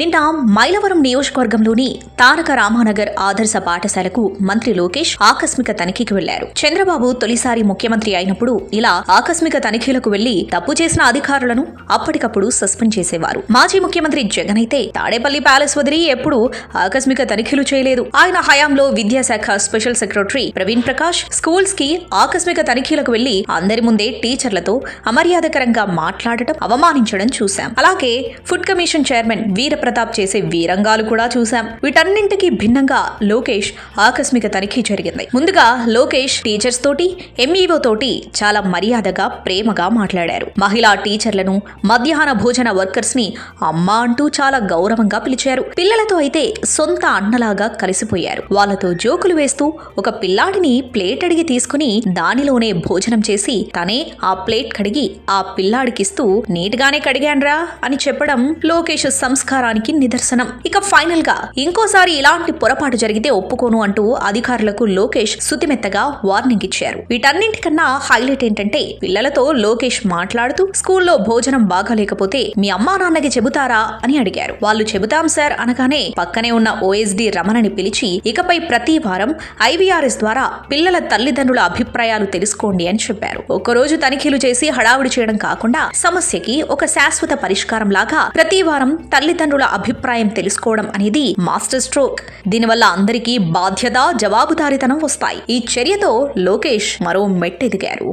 నిన్న మైలవరం నియోజకవర్గంలోని తారక రామానగర్ ఆదర్శ పాఠశాలకు మంత్రి లోకేష్ ఆకస్మిక తనిఖీకి వెళ్లారు. చంద్రబాబు తొలిసారి ముఖ్యమంత్రి అయినప్పుడు ఇలా ఆకస్మిక తనిఖీలకు వెళ్లి తప్పు చేసిన అధికారులను అప్పటికప్పుడు సస్పెండ్ చేసేవారు. మాజీ ముఖ్యమంత్రి జగన్ అయితే తాడేపల్లి ప్యాలెస్ వదిలి ఎప్పుడూ ఆకస్మిక తనిఖీలు చేయలేదు. ఆయన హయాంలో విద్యాశాఖ special secretary Praveen Prakash schools కి ఆకస్మిక తనిఖీలకు వెళ్లి అందరి ముందే టీచర్లతో అమర్యాదకరంగా మాట్లాడటం, అవమానించడం చూశాం. అలాగే ఫుడ్ కమిషన్ చైర్మన్ వీరప్రతాప్ చేసే వీరంగాలు కూడా చూశాం. వీటన్నింటికి భిన్నంగా లోకేష్ ఆకస్మిక తనిఖీ జరిగింది. ముందుగా లోకేష్ టీచర్స్ తోటి, ఎంఈఓ తోటి చాలా మర్యాదగా, ప్రేమగా మాట్లాడారు. మహిళా టీచర్లను, మధ్యాహ్న భోజన వర్కర్స్ ని అమ్మా అంటూ చాలా గౌరవంగా పిలిచారు. పిల్లలతో అయితే సొంత అన్నలాగా కలిసిపోయారు. వాళ్ళతో జోకులు వేస్తూ ఒక పిల్లాడిని ప్లేట్ అడిగి తీసుకుని దానిలోనే భోజనం చేసి తనే ఆ ప్లేట్ కడిగి ఆ పిల్లాడికిస్తూ నీట్గానే కడిగాన్రా అని చెప్పడం లోకేష్ సంస్కారానికి నిదర్శనం. ఇక ఫైనల్ గా ఇంకోసారి ఇలాంటి పొరపాటు జరిగితే ఒప్పుకోను అంటూ అధికారులకు లోకేష్ సుతిమెత్తగా వార్నింగ్ ఇచ్చారు. వీటన్నింటికన్నా హైలైట్ ఏంటంటే పిల్లలతో లోకేష్ మాట్లాడుతూ స్కూల్లో భోజనం బాగాలేకపోతే మీ అమ్మా నాన్నకి చెబుతారా అని అడిగారు. వాళ్ళు చెబుతాం సార్ అనగానే పక్కనే ఉన్న ఓఎస్డీ రమణని పిలిచి ఇకపై ప్రతి వారం IVRS ద్వారా పిల్లల తల్లిదండ్రుల అభిప్రాయాలు తెలుసుకోండి అని చెప్పారు. ఒక్కరోజు తనిఖీలు చేసి హడావుడి చేయడం కాకుండా సమస్యకి ఒక శాశ్వత పరిష్కారం లాగా ప్రతి వారం తల్లిదండ్రుల అభిప్రాయం తెలుసుకోవడం అనేది మాస్టర్ స్ట్రోక్. దీనివల్ల అందరికీ బాధ్యత, జవాబుదారీతనం వస్తాయి. ఈ చర్యతో లోకేష్ మరో మెట్టెదిగారు.